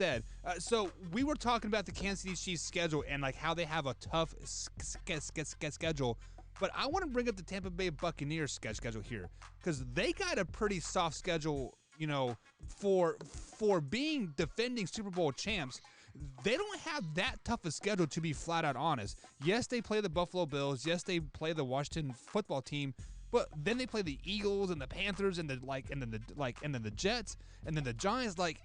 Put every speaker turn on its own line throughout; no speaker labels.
said. So we were talking about the Kansas City Chiefs schedule and like how they have a tough schedule, but I want to bring up the Tampa Bay Buccaneers schedule here because they got a pretty soft schedule. You know, for being defending Super Bowl champs, they don't have that tough a schedule, to be flat out honest. Yes, they play the Buffalo Bills. Yes, they play the Washington football team. But then they play the Eagles and the Panthers and then the Jets and then the Giants. Like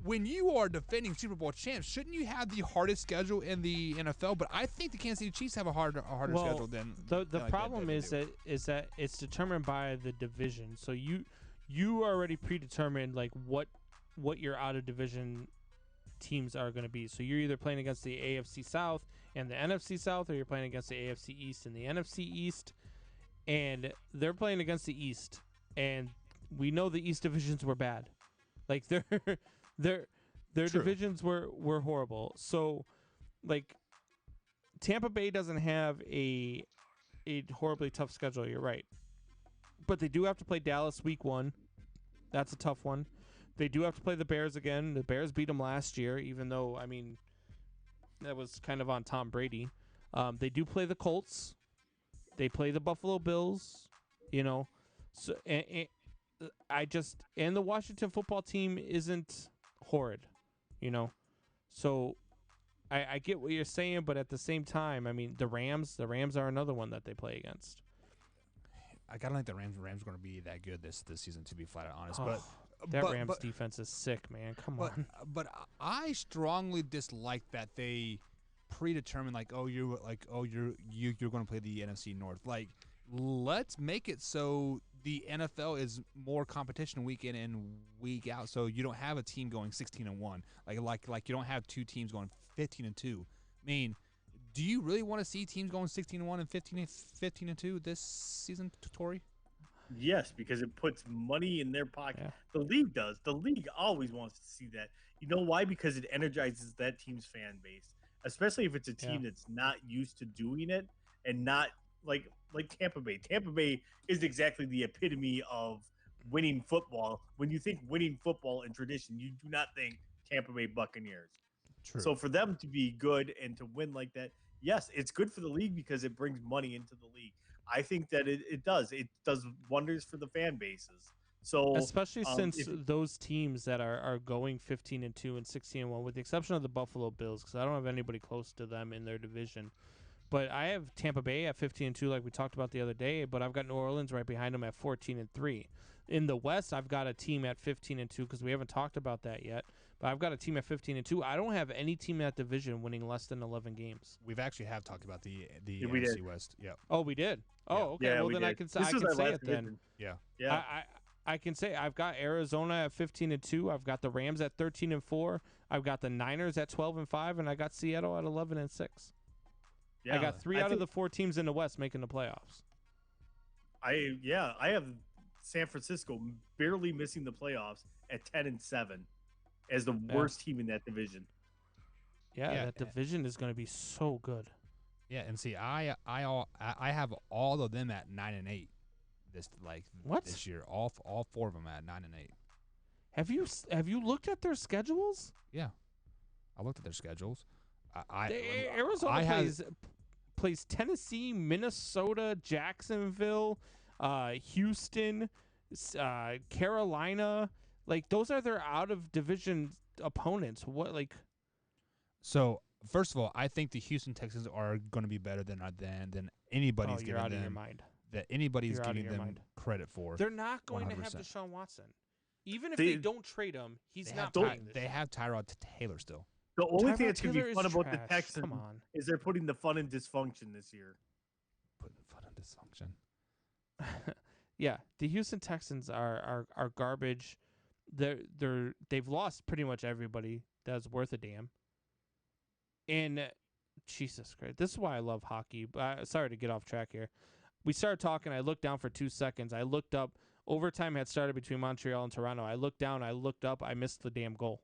when you are defending Super Bowl champs, shouldn't you have the hardest schedule in the NFL? But I think the Kansas City Chiefs have a harder schedule than
the problem is that it's determined by the division. So you already predetermined like what your out of division teams are going to be. So you're either playing against the AFC South and the NFC South, or you're playing against the AFC East and the NFC East. And they're playing against the East, and we know the East divisions were bad. Like their divisions were horrible. So like Tampa Bay doesn't have a horribly tough schedule, you're right. But they do have to play Dallas week 1. That's a tough one. They do have to play the Bears again. The Bears beat them last year, even though, I mean, that was kind of on Tom Brady. They do play the Colts. They play the Buffalo Bills, you know. So and the Washington football team isn't horrid, you know. So I get what you're saying, but at the same time, I mean, the Rams are another one that they play against.
I gotta think the Rams are going to be that good this season, to be flat out honest.
Rams defense is sick, man. Come on.
But I strongly dislike that they predetermined you're going to play the NFC North. Like, let's make it so the NFL is more competition week in and week out, so you don't have a team going 16-1. Like you don't have two teams going 15-2. I mean, do you really want to see teams going 16-1 and 15-2 this season, Tori?
Yes, because it puts money in their pocket.
Yeah.
The league does. The league always wants to see that. You know why? Because it energizes that team's fan base, especially if it's a team that's not used to doing it and not like Tampa Bay. Tampa Bay is exactly the epitome of winning football. When you think winning football and tradition, you do not think Tampa Bay Buccaneers.
True.
So for them to be good and to win like that, yes, it's good for the league because it brings money into the league. I think that it does. It does wonders for the fan bases. So
especially since those teams that are going 15-2 and 16-1, with the exception of the Buffalo Bills, because I don't have anybody close to them in their division. But I have Tampa Bay at 15-2, like we talked about the other day. But I've got New Orleans right behind them at 14-3. In the West, I've got a team at 15-2 because we haven't talked about that yet. But I've got a team at 15-2. I don't have any team in that division winning less than 11 games.
We've actually talked about the NFC West. Yeah.
Oh, we did. Oh, okay.
Yeah,
well, then
did.
I can say it then.
Yeah.
Yeah.
I can say I've got Arizona at 15-2. I've got the Rams at 13-4. I've got the Niners at 12-5, and I got Seattle at 11-6.
Yeah,
I got 3 out of the 4 teams in the West making the playoffs.
I have San Francisco barely missing the playoffs at 10-7 as the worst team in that division.
Yeah, that division is going to be so good.
Yeah, and see, I have all of them at 9-8. This year, all 4 of them at 9-8.
Have you looked at their schedules?
Yeah, I looked at their schedules.
Arizona plays Tennessee, Minnesota, Jacksonville, Houston, Carolina. Like, those are their out of division opponents.
So first of all, I think the Houston Texans are going to be better than anybody's giving them.
Of your mind.
That anybody's giving them credit for.
They're not going 100%. To have Deshaun Watson, even if they don't trade him. He's not playing this.
They have Tyrod Taylor still.
The only thing that's going to be fun about the Texans is they're putting the fun in dysfunction this year.
Putting fun in dysfunction.
Yeah, the Houston Texans are garbage. They've lost pretty much everybody that's worth a damn. And Jesus Christ, this is why I love hockey. Sorry to get off track here. We started talking. I looked down for 2 seconds. I looked up. Overtime had started between Montreal and Toronto. I looked down. I looked up. I missed the damn goal.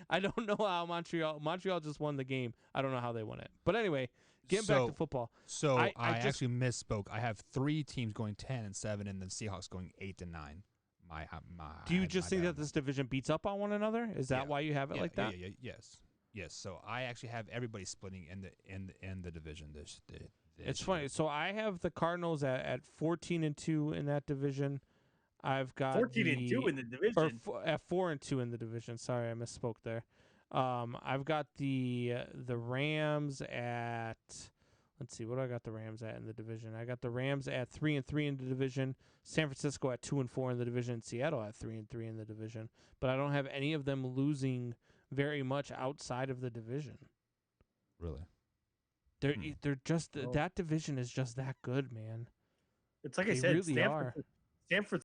I don't know how Montreal just won the game. I don't know how they won it. But anyway, getting back to football.
So I actually misspoke. I have 3 teams going 10-7, and the Seahawks going 8-9.
Do you just think that this division beats up on one another? Is that why you have it like that?
Yes. So I actually have everybody splitting in the division.
It's funny. So I have the Cardinals at 14-2 in that division. I've got
14-2 in the division,
or at 4-2 in the division. Sorry, I misspoke there. I've got the Rams at. Let's see, what do I got the Rams at in the division? I got the Rams at 3-3 in the division. San Francisco at 2-4 in the division. Seattle at 3-3 in the division. But I don't have any of them losing very much outside of the division.
Really?
They're just that division is just that good, man.
It's like
they
I said,
really are.
Stanford